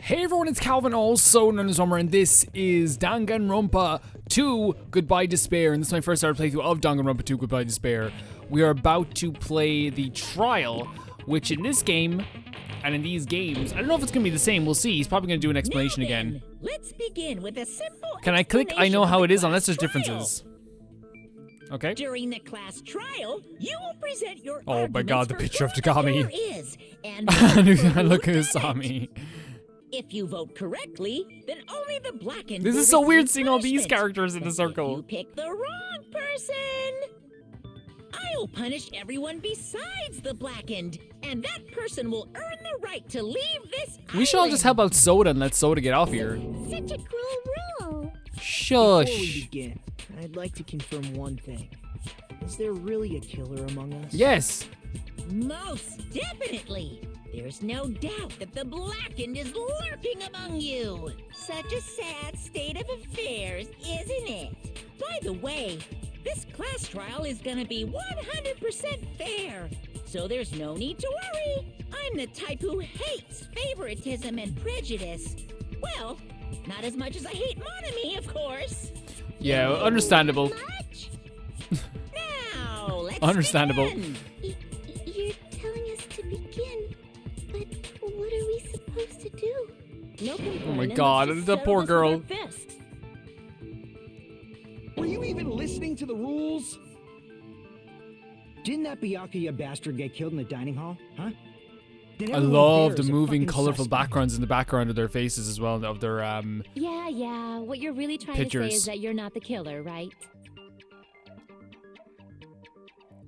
Hey everyone, it's Calvin, also known as Homer, and this is Danganronpa 2 Goodbye Despair, and this is my first ever playthrough of Danganronpa 2 Goodbye Despair. We are about to play the trial, which in this game, and in these games, I don't know if it's going to be the same, we'll see. He's probably going to do an explanation again. Let's begin with a simple Can I click? I know how it is, unless there's differences. Okay. During the class trial, you will present your Oh my god, the picture of Tagami. And Look who saw me. If you vote correctly, then only the blackened. This is so weird seeing all these characters in the circle. If you pick the wrong person, I'll punish everyone besides the blackened, and that person will earn the right to leave this We should all just help out Soda and let Soda get off here. Such a cruel rule. Shush. Before we begin, I'd like to confirm one thing. Is there really a killer among us? Yes. Most definitely. There's no doubt that the blackened is lurking among you. Such a sad state of affairs, isn't it? By the way, this class trial is gonna be 100% fair, so there's no need to worry. I'm the type who hates favoritism and prejudice. Well, not as much as I hate monogamy, of course. Yeah, understandable. Much? Now, let's Understandable. begin. You're telling us to begin, but what are we supposed to do? No Oh my god, the poor girl. Were you even listening to the rules? Didn't that Byakuya bastard get killed in the dining hall? Huh? Then I everyone love there the is a moving, fucking colorful suspect. backgrounds in the background of their faces as well, of their Yeah. What you're really trying to Pictures. say is that you're not the killer, right?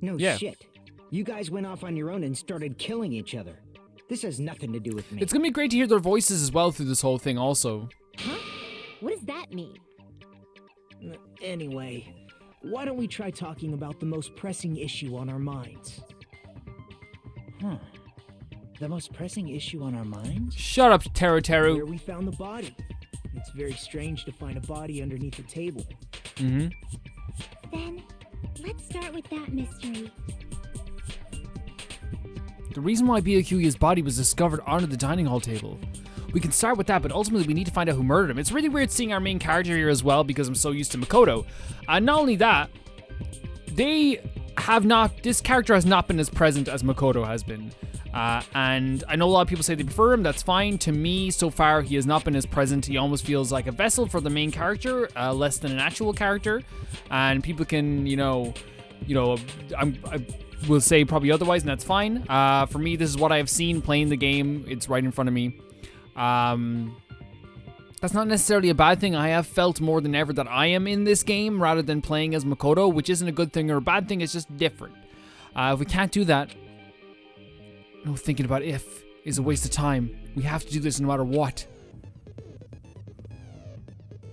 No Yeah. shit. You guys went off on your own and started killing each other. This has nothing to do with me. It's gonna be great to hear their voices as well through this whole thing also. Huh? What does that mean? Anyway, why don't we try talking about the most pressing issue on our minds? The most pressing issue on our minds? Shut up, Teru Where Teru. we found the body. It's very strange to find a body underneath a table. Mm-hmm. Then, let's start with that mystery. The reason why Byakuya's body was discovered under the dining hall table. We can start with that, but ultimately we need to find out who murdered him. It's really weird seeing our main character here as well because I'm so used to Makoto. And not only that, this character has not been as present as Makoto has been. And I know a lot of people say they prefer him, that's fine. To me, so far, he has not been as present. He almost feels like a vessel for the main character, less than an actual character. And people can, I will say probably otherwise, and that's fine. For me, this is what I have seen playing the game. It's right in front of me. That's not necessarily a bad thing. I have felt more than ever that I am in this game rather than playing as Makoto, which isn't a good thing or a bad thing. It's just different. If we can't do that, no thinking about if is a waste of time. We have to do this no matter what.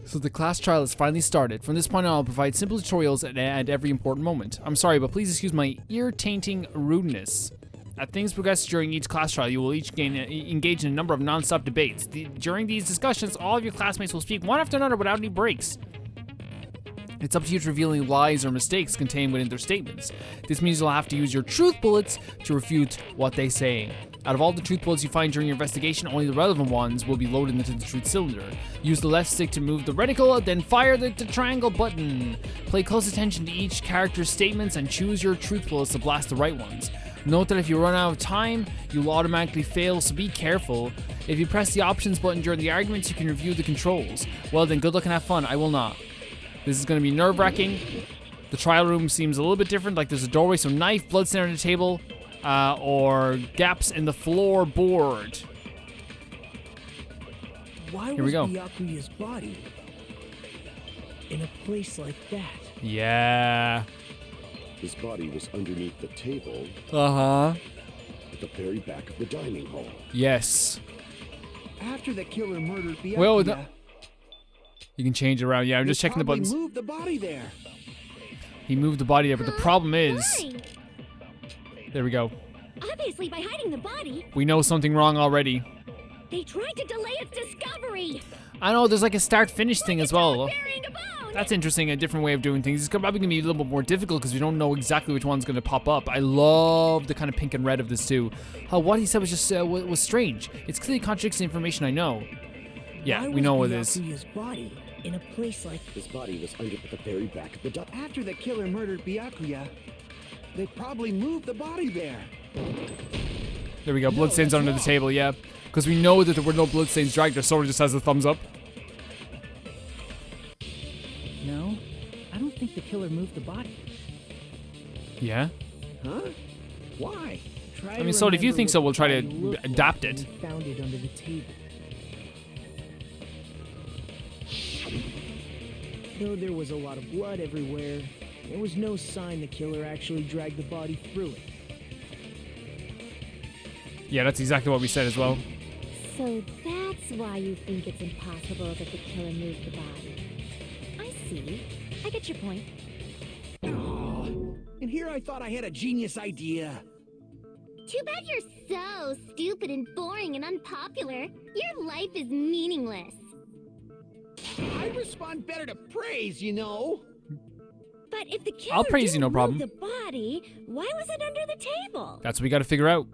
So the class trial has finally started. From this point on, I'll provide simple tutorials at every important moment. I'm sorry, but please excuse my ear-tainting rudeness. As things progress during each class trial, you will each engage in a number of non-stop debates. During these discussions, all of your classmates will speak one after another without any breaks. It's up to you to reveal any lies or mistakes contained within their statements. This means you'll have to use your truth bullets to refute what they say. Out of all the truth bullets you find during your investigation, only the relevant ones will be loaded into the truth cylinder. Use the left stick to move the reticle, then fire the triangle button. Pay close attention to each character's statements and choose your truth bullets to blast the right ones. Note that if you run out of time, you'll automatically fail, so be careful. If you press the options button during the arguments, you can review the controls. Well then, good luck and have fun. I will not. This is going to be nerve-wracking. The trial room seems a little bit different, like there's a doorway, so knife, blood stain on the table, or gaps in the floorboard. Why Here we was go. Byakuya's body in a place like that? Yeah. His body was underneath the table Uh-huh. at the very back of the dining hall. Yes. After the killer murdered Byakuya, Well, you can change it around. Yeah, I'm just he checking the probably buttons. moved the body there. He moved the body there, but the problem is... Why? There we go. Obviously, by hiding the body, We know something wrong already. they tried to delay its discovery. I know, there's like a start-finish thing as well. Burying a bone. That's interesting, a different way of doing things. It's probably gonna be a little bit more difficult because we don't know exactly which one's gonna pop up. I love the kind of pink and red of this too. What he said was just was strange. It's clearly contradicts the information I know. Yeah, we know what it is. Byakuya's body in a place like His body was under the very back of the After the killer murdered Byakuya, they probably moved the body there. There we go. Bloodstains under the table. Yeah, because we know that there were no bloodstains dragged. There. Sora just has the thumbs up. No, I don't think the killer moved the body. Yeah. Huh? Why? Try I mean, to so if you remember think what so, we'll the try to body looked adapt like it. when we found it under the table. Though there was a lot of blood everywhere, there was no sign the killer actually dragged the body through it. Yeah, that's exactly what we said as well. So that's why you think it's impossible that the killer moved the body. I see. I get your point. And here I thought I had a genius idea. Too bad you're so stupid and boring and unpopular. Your life is meaningless. I respond better to praise, you know. But if the killer I'll praise you, no didn't problem. move the body, why was it under the table? That's what we got to figure out.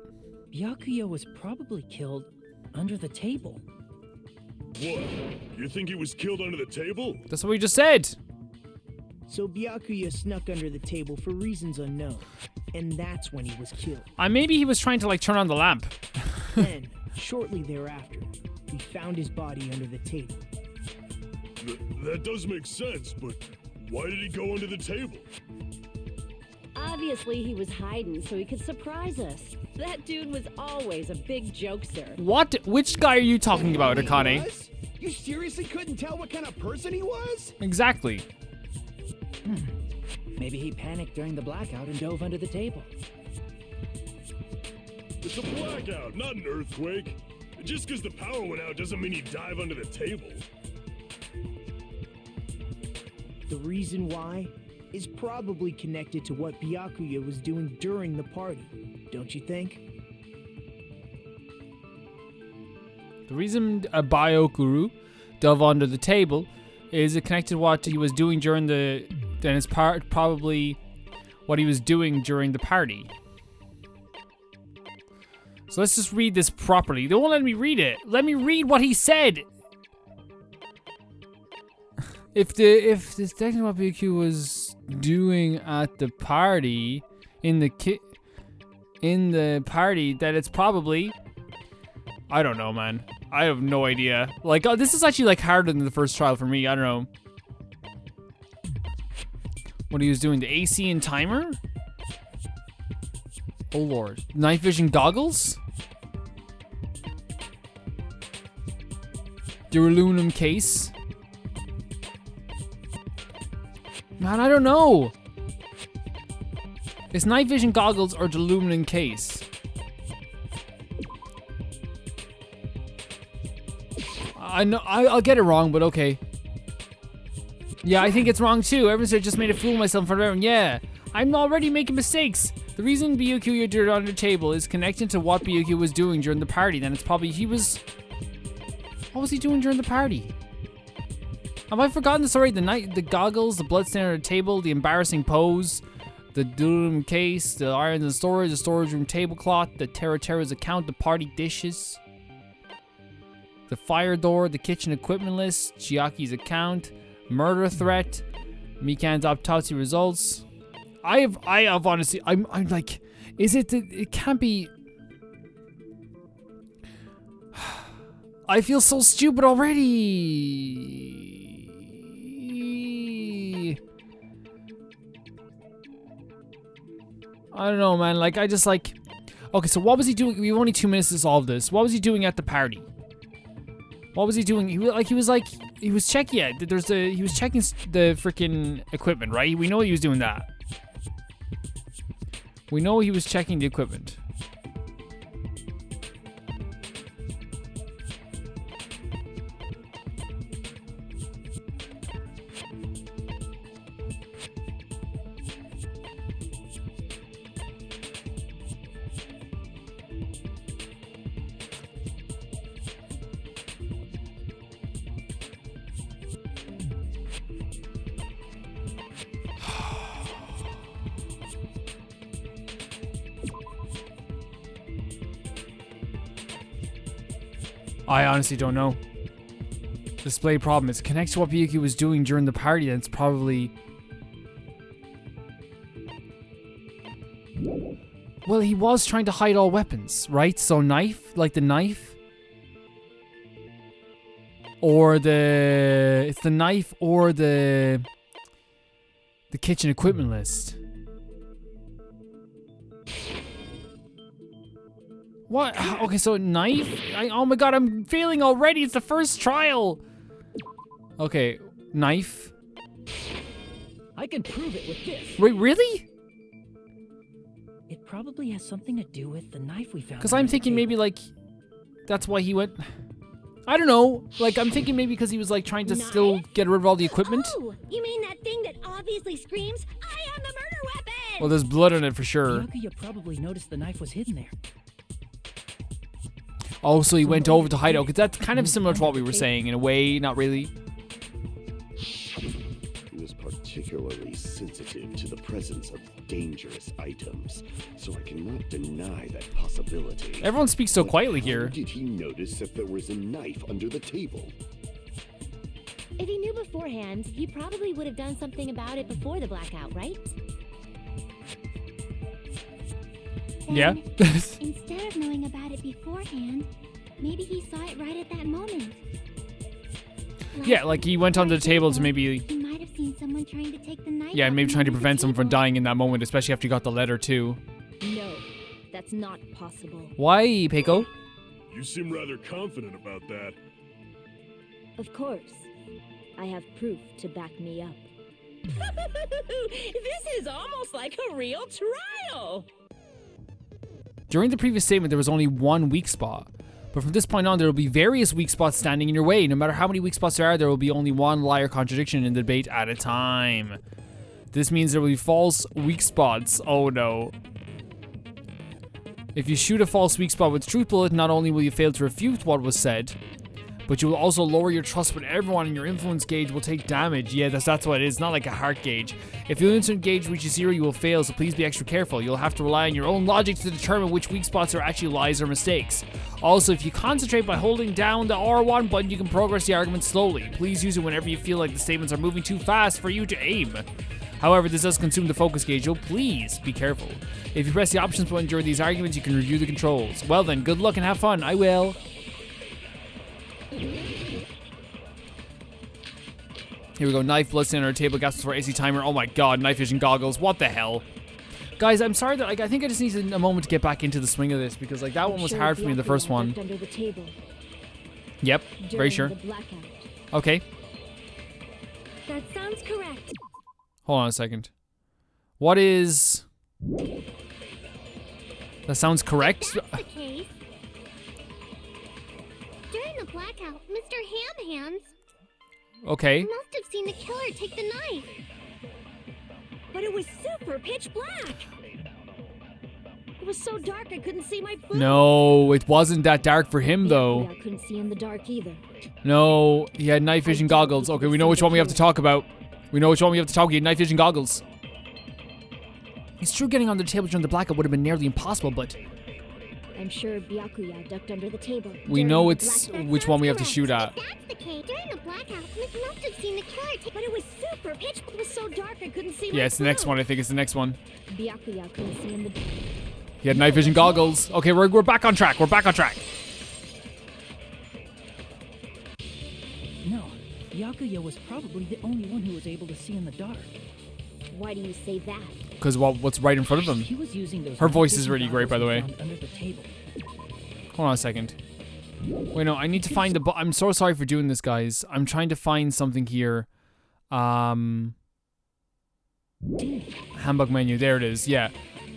Byakuya was probably killed under the table. What? You think he was killed under the table? That's what we just said. So Byakuya snuck under the table for reasons unknown, and that's when he was killed. Maybe he was trying to like turn on the lamp. Then, shortly thereafter, we found his body under the table. That does make sense, but why did he go under the table? Obviously, he was hiding so he could surprise us. That dude was always a big jokester. What? Which guy are you talking about, Akane? Was? You seriously couldn't tell what kind of person he was? Exactly. Maybe he panicked during the blackout and dove under the table. It's a blackout, not an earthquake. Just because the power went out doesn't mean he'd dive under the table. The reason why is probably connected to what Byakuya was doing during the party, don't you think? The reason a Byokuru dove under the table is it connected to what he was doing during the. Then it's probably what he was doing during the party. So let's just read this properly. They won't let me read it. Let me read what he said. If this technically what BQ was doing at the party in the party, that it's probably, I don't know, man. I have no idea. Like, this is actually like harder than the first trial for me. I don't know. What he was doing, the AC and timer? Oh lord. Night vision goggles? The aluminum case? Man, I don't know. It's night vision goggles or the aluminum case. I know I'll get it wrong, but okay. Yeah, I think it's wrong too. Everyone said just made a fool of myself in front of everyone. Yeah, I'm already making mistakes. The reason Byakuya did it under the table is connected to what Byakuya was doing during the party. Then it's probably what was he doing during the party? Have I forgotten this already? The goggles, the bloodstain on the table, the embarrassing pose, the aluminum case, the irons in storage, the storage room tablecloth, the Terra's account, the party dishes, the fire door, the kitchen equipment list, Chiaki's account, murder threat, Mikan's autopsy results. I have honestly, I'm like, is it? It can't be. I feel so stupid already. I don't know, man. Like, I just like. Okay, so what was he doing? We have only 2 minutes to solve this. What was he doing at the party? What was he doing? He was checking. Yeah, he was checking the freaking equipment, right? We know he was doing that. We know he was checking the equipment. I honestly don't know. Display problem. It connects to what Byakuya was doing during the party, then it's probably... Well, he was trying to hide all weapons, right? So knife, like the knife? Or the... It's the knife or the kitchen equipment list. What? Okay, so knife? Oh my god, I'm failing already. It's the first trial. Okay, knife. I can prove it with this. Wait, really? It probably has something to do with the knife we found. Because I'm thinking maybe like that's why he went. I don't know. Like I'm thinking maybe because he was like trying to still get rid of all the equipment. Oh, you mean that thing that obviously screams, "I am the murder weapon"? Well, there's blood on it for sure. Byakuya probably noticed the knife was hidden there. Oh, so he went over to hide it. Okay, that's kind of similar to what we were saying in a way. Not really. He was particularly sensitive to the presence of dangerous items, so I cannot deny that possibility. Everyone speaks so quietly here. How did he notice that there was a knife under the table? If he knew beforehand, he probably would have done something about it before the blackout, right? Yeah. Instead of knowing about it beforehand, maybe he saw it right at that moment. Yeah, like he went onto the table to maybe... He might have seen someone trying to take the knife. Yeah, and maybe trying to prevent someone from dying in that moment, especially after you got the letter too. No, that's not possible. Why, Peiko? You seem rather confident about that. Of course. I have proof to back me up. This is almost like a real trial. During the previous statement, there was only one weak spot. But from this point on, there will be various weak spots standing in your way. No matter how many weak spots there will be only one lie or contradiction in the debate at a time. This means there will be false weak spots. Oh no. If you shoot a false weak spot with truth bullet, not only will you fail to refute what was said, but you will also lower your trust with everyone and your influence gauge will take damage. Yeah, that's what it is. It's not like a heart gauge. If your influence gauge reaches 0, you will fail, so please be extra careful. You'll have to rely on your own logic to determine which weak spots are actually lies or mistakes. Also, if you concentrate by holding down the R1 button, you can progress the argument slowly. Please use it whenever you feel like the statements are moving too fast for you to aim. However, this does consume the focus gauge, so please be careful. If you press the options button during these arguments, you can review the controls. Well then, good luck and have fun. I will. Here we go, knife, bloodstain on our table, gas for AC timer. Oh my god, night vision goggles. What the hell? Guys, I'm sorry that I think I just need a moment to get back into the swing of this because like that one was hard for me in the first one. Under the table yep, very sure. the blackout. Okay. That sounds correct. Hold on a second. What is... That sounds correct? That's the case. During the blackout, Mr. Ham-Hands Okay. must have seen the killer take the knife. But it was super pitch black. It was so dark I couldn't see my foot. No, it wasn't that dark for him though. I couldn't see in the dark either. No, he had night vision goggles. Okay, we know which one we have to talk about. We know which one we have to talk about. He had night vision goggles. It's true getting on the table during the blackout would have been nearly impossible, but... I'm sure Byakuya ducked under the table. We know it's which one we have to shoot at. That's the case. During the blackout, Mick must have seen the killer take... But it was super pitch. It was so dark I couldn't see my Yeah, it's the next foot. one. I think it's the next one. Byakuya couldn't see in the dark. He had night vision goggles. Okay, we're back on track. We're back on track. No, Byakuya was probably the only one who was able to see in the dark. Why do you say that? Because what's right in front of him? He was using those Her voice night is vision really great, by the way. goggles we found under the table. Hold on a second. Wait, no, I need to find the... I'm so sorry for doing this, guys. I'm trying to find something here. Handbook menu. There it is. Yeah.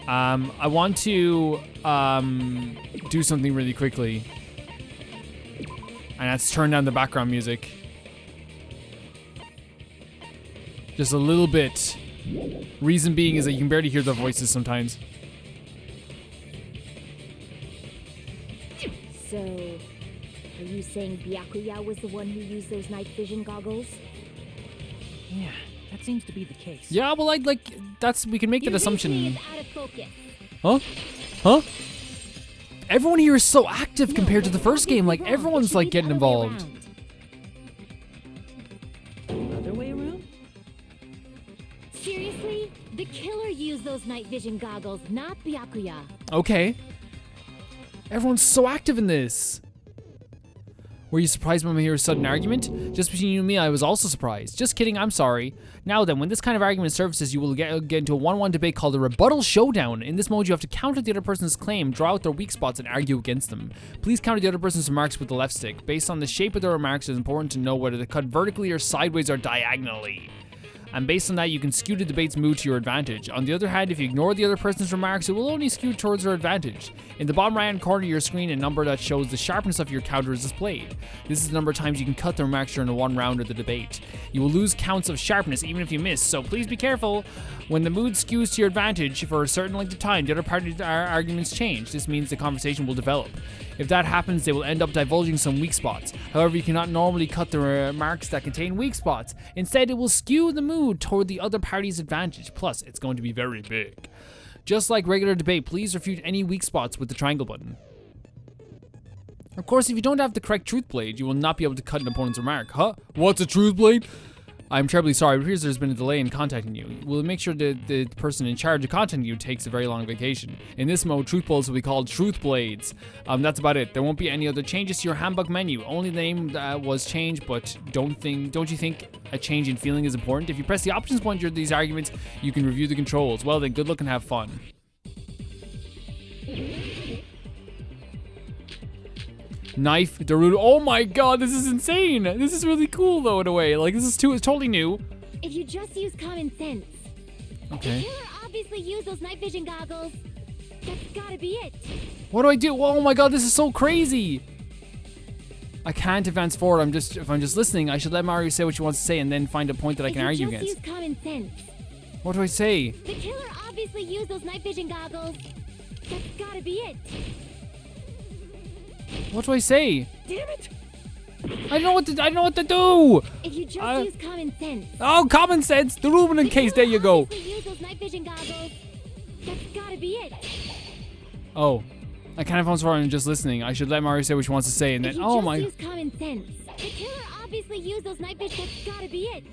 I want to do something really quickly. And that's turn down the background music. Just a little bit. Reason being is that you can barely hear their voices sometimes. So, are you saying Byakuya was the one who used those night vision goggles? Yeah, that seems to be the case. Yeah, well, we can make that Your assumption. reasoning is out of focus. Huh? Huh? Everyone here is so active compared to the first game. Like, everyone's like getting involved. Other way around? Seriously? The killer used those night vision goggles, not Byakuya. Okay. Everyone's so active in this. Were you surprised when we hear a sudden argument? Just between you and me, I was also surprised. Just kidding, I'm sorry. Now then, when this kind of argument surfaces, you will get into a 1-1 debate called a rebuttal showdown. In this mode, you have to counter the other person's claim, draw out their weak spots, and argue against them. Please counter the other person's remarks with the left stick. Based on the shape of their remarks, it is important to know whether they cut vertically or sideways or diagonally. And based on that, you can skew the debate's mood to your advantage. On the other hand, if you ignore the other person's remarks, it will only skew towards their advantage. In the bottom right-hand corner of your screen, a number that shows the sharpness of your counter is displayed. This is the number of times you can cut the remarks during one round of the debate. You will lose counts of sharpness even if you miss, so please be careful. When the mood skews to your advantage for a certain length of time, the other party's arguments change. This means the conversation will develop. If that happens, they will end up divulging some weak spots. However, you cannot normally cut the remarks that contain weak spots. Instead, it will skew the mood toward the other party's advantage. Plus, it's going to be very big. Just like regular debate, please refute any weak spots with the triangle button. Of course, if you don't have the correct truth blade, you will not be able to cut an opponent's remark. Huh? What's a truth blade? I'm terribly sorry, but appears there's been a delay in contacting you. We'll make sure that the person in charge of contacting you takes a very long vacation. In this mode, truth blades will be called truth blades. That's about it. There won't be any other changes to your handbook menu. Only the name was changed, but don't you think a change in feeling is important? If you press the options button during these arguments, you can review the controls. Well then, good luck and have fun. Knife, Darude. Oh my god, this is insane. This is really cool though in a way. Like, it's totally new. If you just use common sense. Okay. The killer obviously used those night vision goggles. That's gotta be it. What do I do? Oh my god, this is so crazy. I can't advance forward. If I'm just listening, I should let Mario say what she wants to say and then find a point that I can argue against. Use common sense. What do I say? The killer obviously used those night vision goggles. That's gotta be it. What do I say? Damn it! I don't know what to do. If you just use common sense. Oh, common sense. The Ruben case. There you go. Use those night vision goggles. That's gotta be it. Oh, I can't advance forward and just listening. I should let Mario say what she wants to say and then. Oh my. Use common sense. The killer obviously used those night vision. That's gotta be it.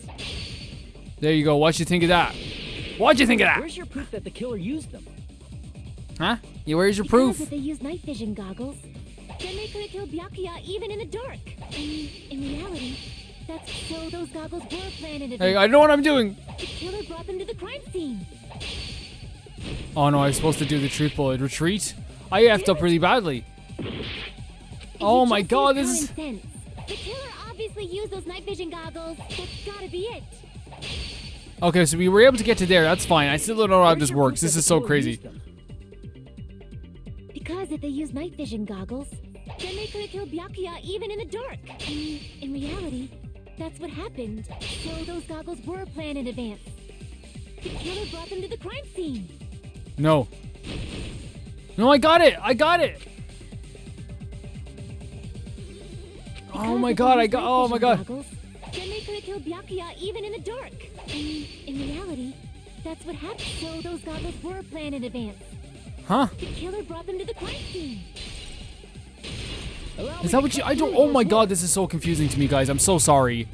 There you go. What'd you think of that? What'd you think of that? Where's your proof that the killer used them? Huh? Yeah, where's your proof? If they used night vision goggles, then they could have killed Byakuya even in the dark. And in reality, that's so those goggles were planted. Hey, I know what I'm doing. The killer brought them to the crime scene. Oh no, I was supposed to do the truth bullet retreat. I effed up really badly. Oh my god, this is. The killer obviously used those night vision goggles. That's gotta be it. Okay, so we were able to get to there. That's fine. I still don't know how this works. This is so crazy. Because if they used night vision goggles, then they could have killed Byakuya even in the dark. And in reality, that's what happened. So those goggles were planned in advance. The killer brought them to the crime scene. No. No, I got it. I got it. Oh my god, oh my god. Goggles, then they could have killed Byakuya even in the dark. And in reality, that's what happened. So those goggles were planned in advance. Huh? The killer brought them to the crime scene. Is that what you? I don't. Oh my god, this is so confusing to me, guys. I'm so sorry.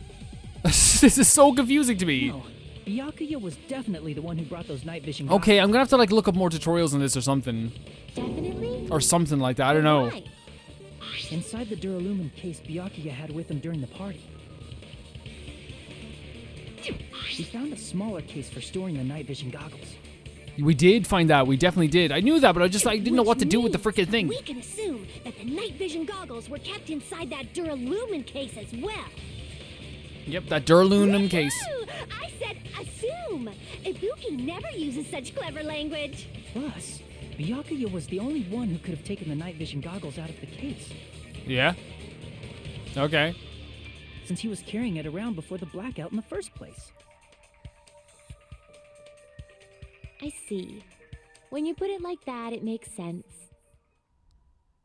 This is so confusing to me. No, Byakuya was definitely the one who brought those night vision. Okay, I'm gonna have to like look up more tutorials on this or something. Definitely. Or something like that. I don't know. Why? Inside the Duralumin case Byakuya had with him during the party, we found a smaller case for storing the night vision goggles. We did find that. We definitely did. I knew that, but I didn't know what to do with the freaking thing. We can assume that the night vision goggles were kept inside that Duralumin case as well. Yep, that Duralumin case. I said assume. Ibuki never uses such clever language. Plus, Byakuya was the only one who could have taken the night vision goggles out of the case. Yeah. Okay. Since he was carrying it around before the blackout in the first place. I see. When you put it like that, it makes sense.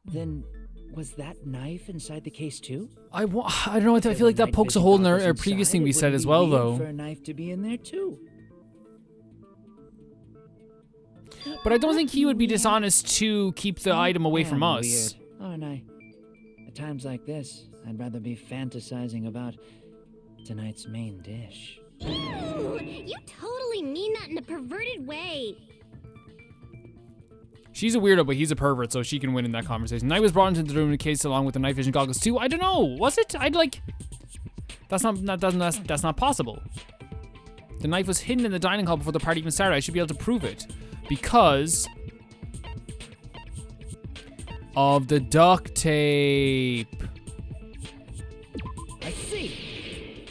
Then, was that knife inside the case too? I don't know. I feel like that pokes a hole in our previous thing we said as well, though. For a knife to be in there too. But I don't think he would be dishonest to keep the item away from I'm us. Weird, aren't I? At times like this, I'd rather be fantasizing about tonight's main dish. Ew, you totally mean that in a perverted way. She's a weirdo, but he's a pervert, so she can win in that conversation. Knight was brought into the room in a case along with the night vision goggles too. I don't know. Was it? I'd like. That's not possible. The knife was hidden in the dining hall before the party even started. I should be able to prove it because of the duct tape. I see.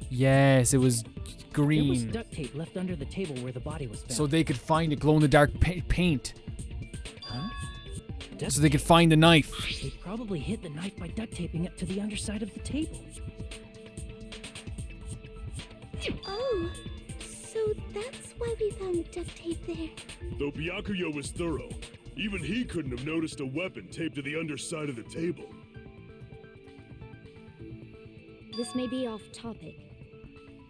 Yes, it was There was green, duct tape left under the table where the body was found. so they could find it glow-in-the-dark paint. Huh? Duct So they could find the knife. They probably hid the knife by duct taping it to the underside of the table. Oh, so that's why we found duct tape there. Though Byakuya was thorough, even he couldn't have noticed a weapon taped to the underside of the table. This may be off topic,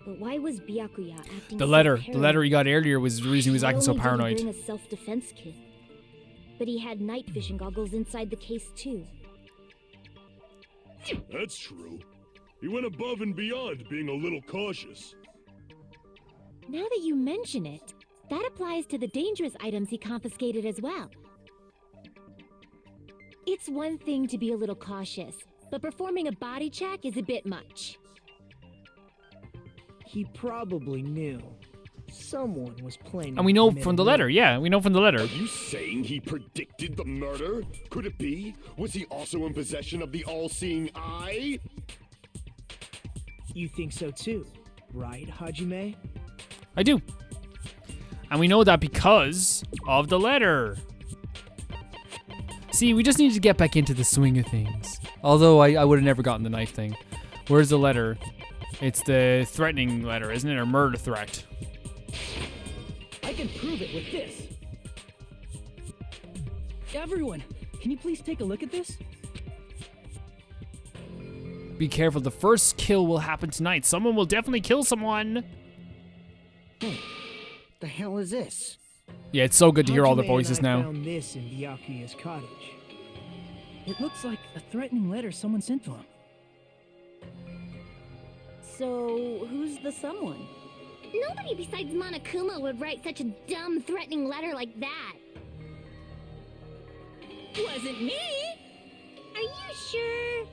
but why was Byakuya acting The so letter paranoid? he got earlier was the reason he was Not acting so only did he paranoid. bring a self-defense kit, but he had night vision goggles inside the case too. That's true. He went above and beyond being a little cautious. Now that you mention it, that applies to the dangerous items he confiscated as well. It's one thing to be a little cautious, but performing a body check is a bit much. He probably knew. Someone was planning. And we know to from the commit a letter, yeah, we know from the letter. Are you saying he predicted the murder? Could it be? Was he also in possession of the all-seeing eye? You think so too, right, Hajime? I do. And we know that because of the letter. See, we just need to get back into the swing of things. Although I would have never gotten the knife thing. Where's the letter? It's the threatening letter, isn't it? Or murder threat. I can prove it with this. Everyone, can you please take a look at this? Be careful, the first kill will happen tonight. Someone will definitely kill someone. Hey, the hell is this? Yeah, it's so good to hear all the Hajime and voices I now. found this in Byakuya's cottage. It looks like a threatening letter someone sent to him. So, who's the someone? Nobody besides Monokuma would write such a dumb, threatening letter like that. Wasn't me. Are you sure?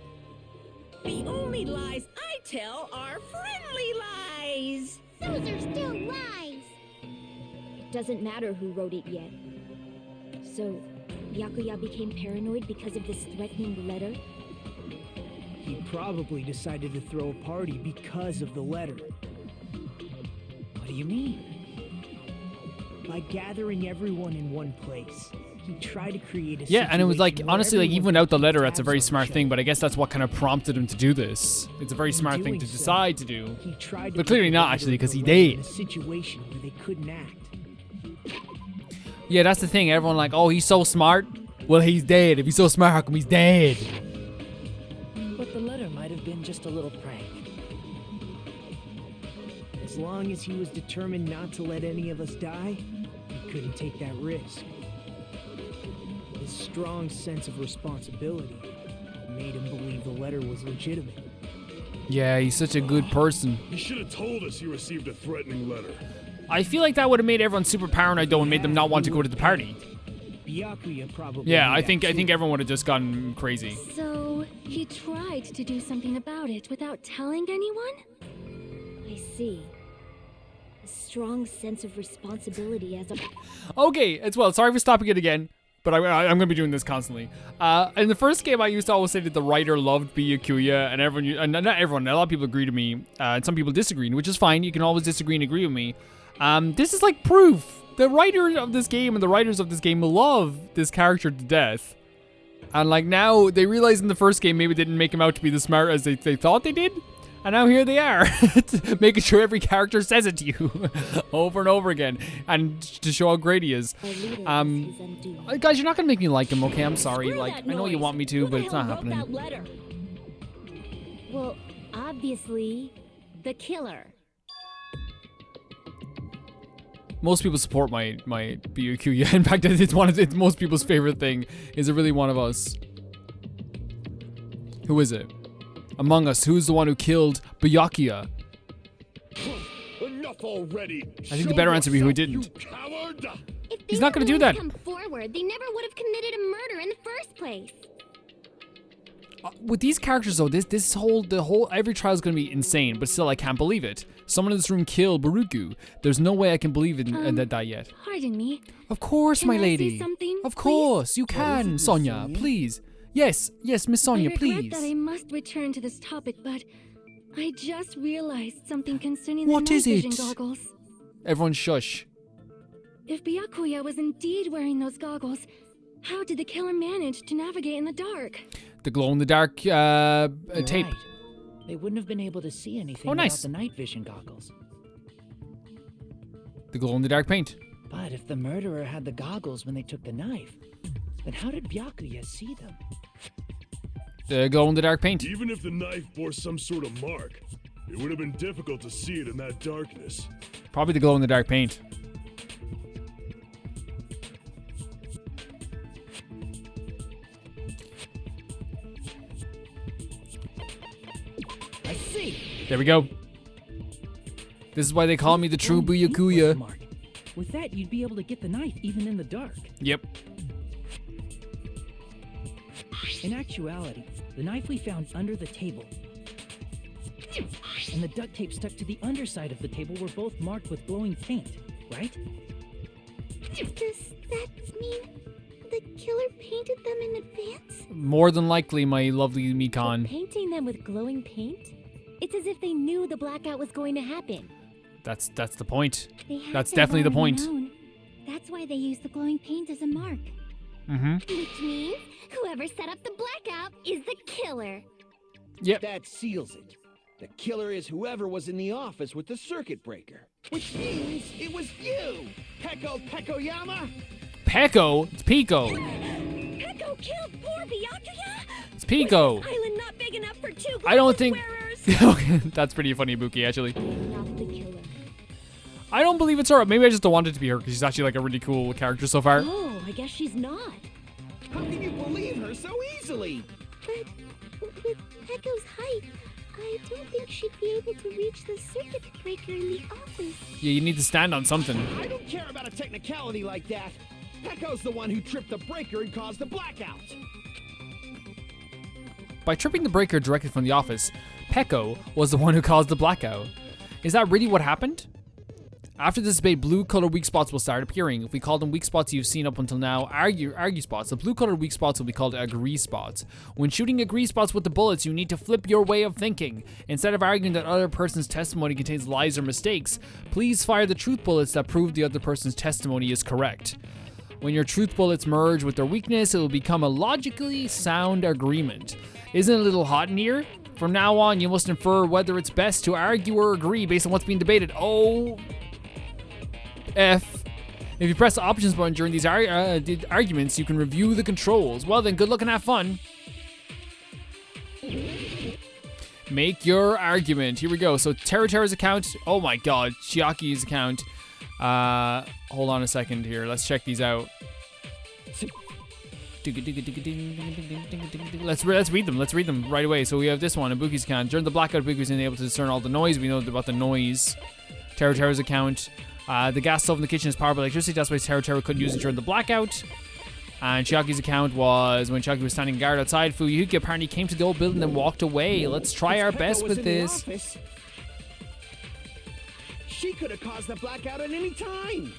The only lies I tell are friendly lies. Those are still lies. It doesn't matter who wrote it yet. So, Byakuya became paranoid because of this threatening letter? He probably decided to throw a party because of the letter. What do you mean? By gathering everyone in one place, he tried to create a Yeah, and it was like, situation where honestly, like, even everyone without the could letter, keep that's a tabs very on smart each thing, other. but I guess that's what kind of prompted him to do this. It's a very smart thing to doing so, decide to do. He tried to But clearly put not, the actually, letter 'cause he in a did. situation where they couldn't act. Yeah, that's the thing. Everyone like, oh, he's so smart. Well, he's dead. If he's so smart, how come he's dead? But the letter might have been just a little prank. As long as he was determined not to let any of us die, he couldn't take that risk. His strong sense of responsibility made him believe the letter was legitimate. Yeah, he's such a good person. He should have told us he received a threatening letter. I feel like that would have made everyone super paranoid though and made them not want to go to the party. Byakuya probably Yeah, knew I that think too. everyone would have just gone crazy. So, he tried to do something about it without telling anyone? I see. A strong sense of responsibility as a... Okay, as well, sorry for stopping it again, but I'm going to be doing this constantly. In the first game, I used to always say that the writer loved Byakuya, and everyone, not everyone, a lot of people agree to me, and some people disagreed, which is fine. You can always disagree and agree with me. This is like proof. The writer of this game and the writers of this game love this character to death. And like now, they realize in the first game maybe they didn't make him out to be the smart as they thought they did. And now here they are, making sure every character says it to you over and over again, and to show how great he is. Guys, you're not gonna make me like him, okay? I'm sorry. Screw Like, that I know you noise. want me to, Who but the it's hell not wrote happening. that letter? Well, obviously, the killer. Most people support my Byakuya. In fact, it's most people's favorite thing. Is it really one of us? Who is it? Among us, who's the one who killed Byakuya? Enough already. I think the better answer would be who didn't. He's not gonna do that. Come forward, they never would have committed a murder in the first place. With these characters though, every trial is gonna be insane, but still I can't believe it. Someone in this room killed Baruku. There's no way I can believe in that yet. Pardon me. Of course, Can my I lady. say something, Of please? course, you can, Sonia. Please. Yes, Miss Sonia, I regret please. that I must return to this topic, but I just realized something concerning the What night is vision it? goggles. Everyone shush. If Byakuya was indeed wearing those goggles, how did the killer manage to navigate in the dark? The glow-in-the-dark tape. Right. They wouldn't have been able to see anything Oh, nice. without the night vision goggles. The glow-in-the-dark paint. But if the murderer had the goggles when they took the knife, then how did Byakuya see them? The glow-in-the-dark paint. Even if the knife bore some sort of mark, it would have been difficult to see it in that darkness. Probably the glow-in-the-dark paint. I see. There we go. This is why they call me the true Byakuya. Mark. With that, you'd be able to get the knife even in the dark. Yep. In actuality, the knife we found under the table and the duct tape stuck to the underside of the table were both marked with glowing paint, right? Does that mean the killer painted them in advance? More than likely, my lovely Mikan. Painting them with glowing paint? It's as if they knew the blackout was going to happen. That's the point. They had That's to have definitely the already point. known. That's why they used the glowing paint as a mark. Mm-hmm. Which means whoever set up the blackout is the killer. Yep. That seals it. The killer is whoever was in the office with the circuit breaker. Which means it was you, Peko Pekoyama! Peko? It's Pico. Peko killed poor Byakuya? It's Pico. Was this island not big enough for two I don't glasses think... wearers? Okay, that's pretty funny, Ibuki, actually. Not the killer. I don't believe it's her. Maybe I just don't want it to be her because she's actually like a really cool character so far. Oh, I guess she's not. How can you believe her so easily? But with Peko's height, I don't think she'd be able to reach the circuit breaker in the office. Yeah, you need to stand on something. I don't care about a technicality like that. Peko's the one who tripped the breaker and caused the blackout. By tripping the breaker directly from the office, Peko was the one who caused the blackout. Is that really what happened? After this debate, blue-colored weak spots will start appearing. If we call them weak spots you've seen up until now, argue spots, the blue-colored weak spots will be called agree spots. When shooting agree spots with the bullets, you need to flip your way of thinking. Instead of arguing that other person's testimony contains lies or mistakes, please fire the truth bullets that prove the other person's testimony is correct. When your truth bullets merge with their weakness, it will become a logically sound agreement. Isn't it a little hot in here? From now on, you must infer whether it's best to argue or agree based on what's being debated. Oh... F. If you press the options button during these arguments, you can review the controls. Well then, good luck and have fun. Make your argument. Here we go. So Terra's account. Oh my god. Chiaki's account. Hold on a second here. Let's check these out. Let's read them. Let's read them right away. So we have this one. Ibuki's account. During the blackout, Ibuki was unable to discern all the noise. We know about the noise. Terra's account. The gas stove in the kitchen is powered by electricity. That's why Terra couldn't use it during the blackout. And Chiaki's account was when Chiaki was standing guard outside. Fuyuki apparently came to the old building and walked away. Let's try our best with this. She could have caused the blackout at any time.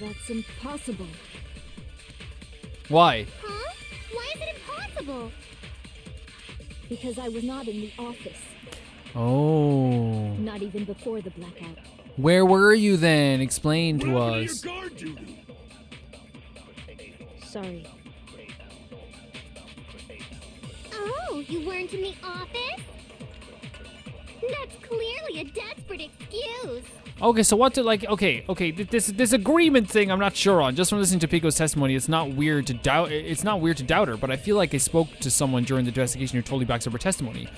That's impossible. Why? Huh? Why is it impossible? Because I was not in the office. Oh. Not even before the blackout. Where were you then? Explain to What happened us. to your guard duty? Sorry. Oh, you weren't in the office? That's clearly a desperate excuse. Okay, so what to like? Okay. This agreement thing, I'm not sure on. Just from listening to Pico's testimony, it's not weird to doubt. It's not weird to doubt her, but I feel like I spoke to someone during the investigation who totally backs up her testimony.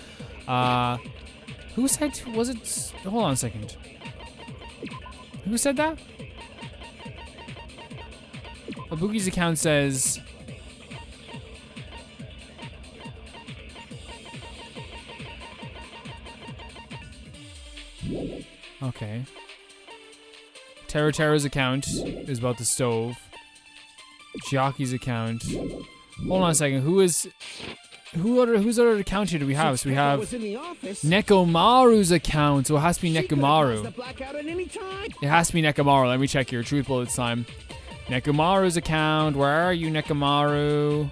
Who said? Was it? Hold on a second. Who said that? Abuki's account says... Okay. Tera's account is about the stove. Chiaki's account. Hold on a second. Whose other account here do we have? So we have Nekomaru's account. So it has to be Nekomaru. It has to be Nekomaru. Let me check here. Truth bullets time. Nekomaru's account. Where are you, Nekomaru?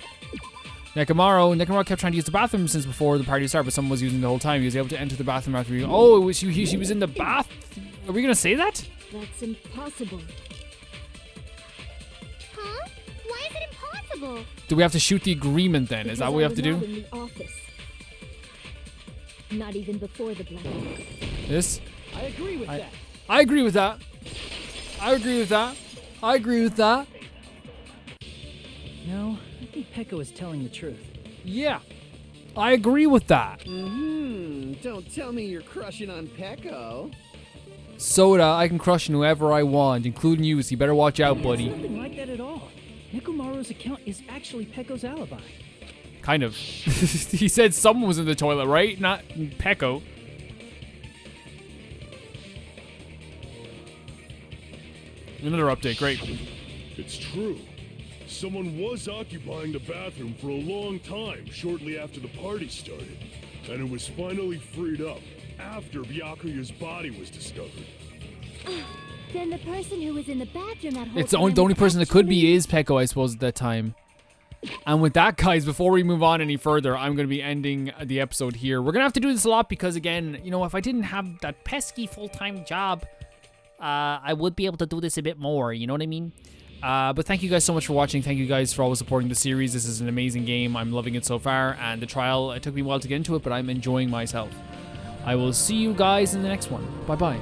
Nekomaru kept trying to use the bathroom since before the party started, but someone was using the whole time. He was able to enter the bathroom after being... Oh, it was she was in the bath. Are we gonna say that? That's impossible. Huh? Why is it impossible? Do we have to shoot the agreement then? Is that what we have to do? In the office. Not even before the blackout. This? I agree with that. I agree with that. I agree with that. I agree with that. No, I think Peko is telling the truth. Yeah. I agree with that. Don't tell me you're crushing on Peko. Soda, I can crush on whoever I want, including you, so you better watch out, buddy. It's nothing like that at all. Nekomaru's account is actually Peko's alibi. Kind of. He said someone was in the toilet, right? Not Peko. Another update, great. It's true. Someone was occupying the bathroom for a long time shortly after the party started, and it was finally freed up after Byakuya's body was discovered. Then the person who was in the bathroom that whole It's the time only was person that could be actually- is Peko, I suppose, at that time. And with that, guys, before we move on any further, I'm going to be ending the episode here. We're going to have to do this a lot because, again, you know, if I didn't have that pesky full-time job, I would be able to do this a bit more, you know what I mean? But thank you guys so much for watching. Thank you guys for always supporting the series. This is an amazing game. I'm loving it so far. And the trial, it took me a while to get into it, but I'm enjoying myself. I will see you guys in the next one. Bye-bye.